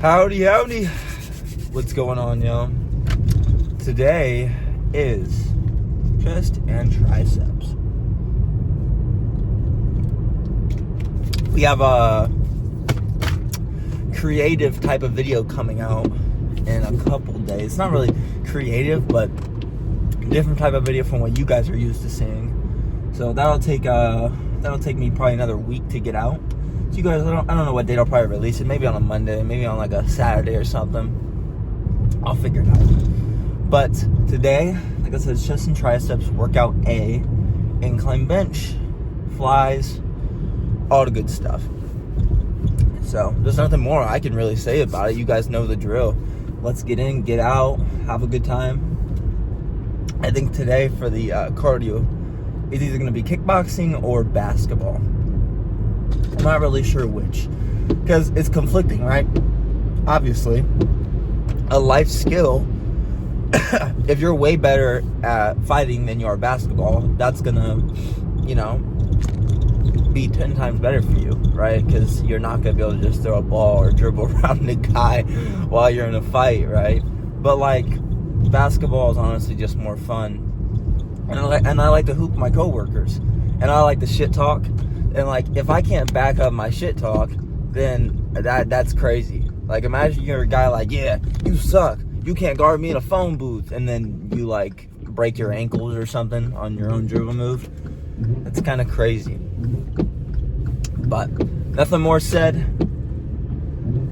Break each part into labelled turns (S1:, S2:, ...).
S1: Howdy, howdy. What's going on, yo? Today is chest and triceps. We have a creative type of video coming out in a couple days. It's not really creative, but different type of video from what you guys are used to seeing. So that'll take me probably another week to get out. So you guys, I don't know what date I'll probably release it. Maybe on a Monday, maybe on like a Saturday or something. I'll figure it out. But today, like I said, it's chest and triceps, workout A, incline bench, flies, all the good stuff. So there's nothing more I can really say about it. You guys know the drill. Let's get in, get out, have a good time. I think today for the cardio, it's either going to be kickboxing or basketball. I'm not really sure which, because it's conflicting, right? Obviously, a life skill, if you're way better at fighting than you are basketball, that's gonna, be 10 times better for you, right? Because you're not gonna be able to just throw a ball or dribble around the guy while you're in a fight, right? But like, basketball is honestly just more fun, and I like to hoop my coworkers, and I like the shit talk. And like, if I can't back up my shit talk, then that's crazy. Like, imagine you're a guy like, yeah, you suck, you can't guard me in a phone booth, and then you like break your ankles or something on your own dribble move. That's kind of crazy. But nothing more said.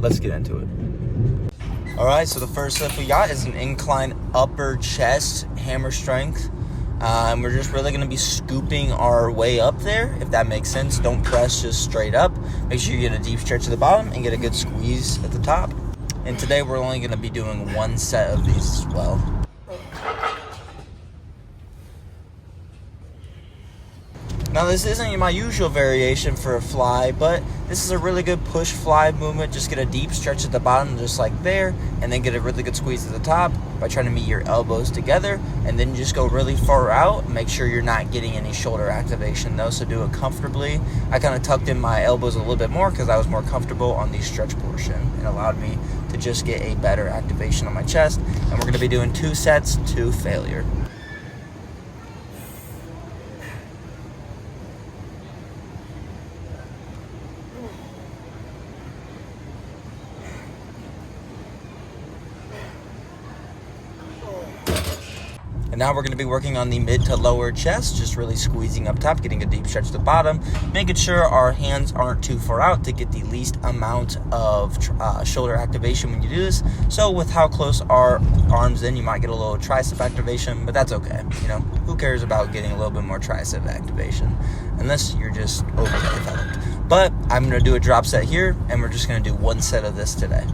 S1: Let's get into it. All right, so the first lift we got is an incline upper chest hammer strength. And we're just really going to be scooping our way up there, if that makes sense. Don't press just straight up. Make sure you get a deep stretch at the bottom and get a good squeeze at the top. And today we're only going to be doing one set of these as well. Now, this isn't my usual variation for a fly, but this is a really good push fly movement. Just get a deep stretch at the bottom, just like there, and then get a really good squeeze at the top by trying to meet your elbows together, and then just go really far out. Make sure you're not getting any shoulder activation, though, so do it comfortably. I kind of tucked in my elbows a little bit more because I was more comfortable on the stretch portion. It allowed me to just get a better activation on my chest, and we're going to be doing 2 sets to failure. And now we're going to be working on the mid to lower chest, just really squeezing up top, getting a deep stretch at the bottom, making sure our hands aren't too far out to get the least amount of shoulder activation when you do this. So with how close our arms in, you might get a little tricep activation, but that's okay. Who cares about getting a little bit more tricep activation unless you're just overdeveloped. But I'm going to do a drop set here, and we're just going to do 1 set of this today.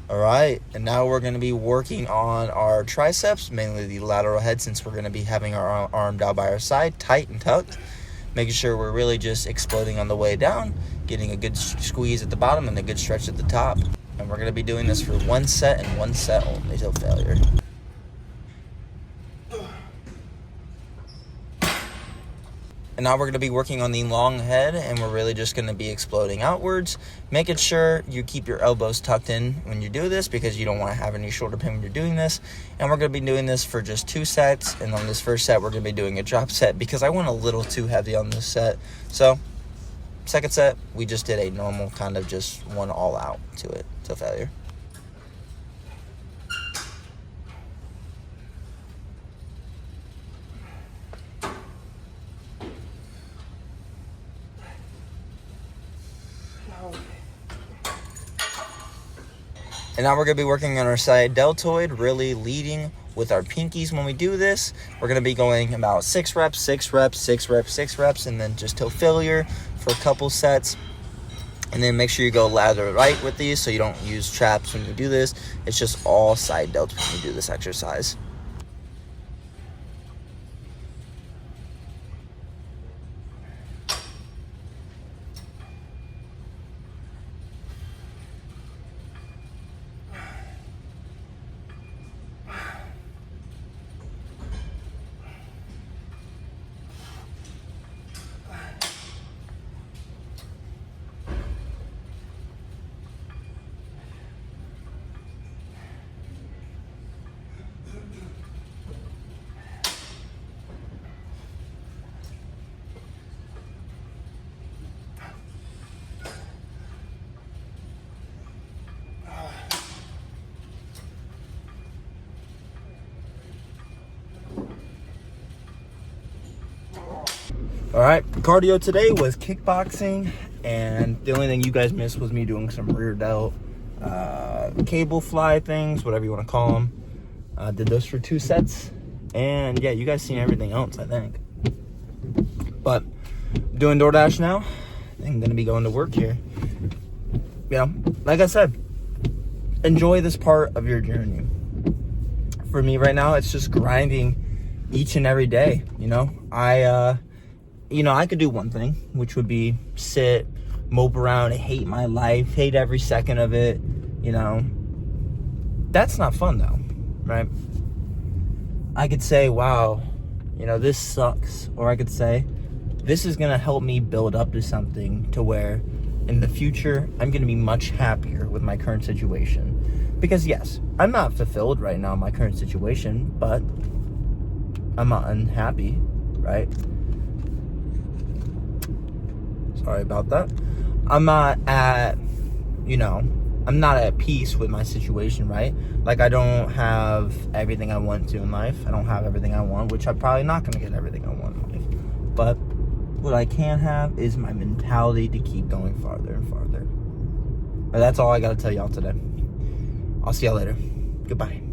S1: All right, and now we're going to be working on our triceps, mainly the lateral head, since we're going to be having our arm down by our side, tight and tucked, making sure we're really just exploding on the way down, getting a good squeeze at the bottom and a good stretch at the top. And we're going to be doing this for 1 set and 1 set only till failure. And now we're going to be working on the long head, and we're really just going to be exploding outwards, making sure you keep your elbows tucked in when you do this because you don't want to have any shoulder pain when you're doing this. And we're going to be doing this for just 2 sets, and on this first set we're going to be doing a drop set because I went a little too heavy on this set. So second set, we just did a normal kind of just one all out to it till failure. And now we're going to be working on our side deltoid, really leading with our pinkies when we do this. We're going to be going about 6 reps, 6 reps, 6 reps, 6 reps, and then just till failure for a couple sets. And then make sure you go lateral right with these so you don't use traps when you do this. It's just all side delts when you do this exercise. All right, cardio today was kickboxing, and the only thing you guys missed was me doing some rear delt, cable fly things, whatever you want to call them. Did those for 2 sets, and yeah, you guys seen everything else, I think. But doing DoorDash now. I'm gonna be going to work here. You know, like I said, enjoy this part of your journey. For me right now, it's just grinding each and every day. You know, I could do one thing, which would be sit, mope around, hate my life, hate every second of it. You know, that's not fun though, right? I could say, wow, you know, this sucks. Or I could say, this is going to help me build up to something to where in the future, I'm going to be much happier with my current situation. Because yes, I'm not fulfilled right now in my current situation, but I'm not unhappy, right? Sorry about that. I'm not at peace with my situation, right? Like, I don't have everything I want to in life. I don't have everything I want, which I'm probably not going to get everything I want in life. But what I can have is my mentality to keep going farther and farther. But that's all I got to tell y'all today. I'll see y'all later. Goodbye.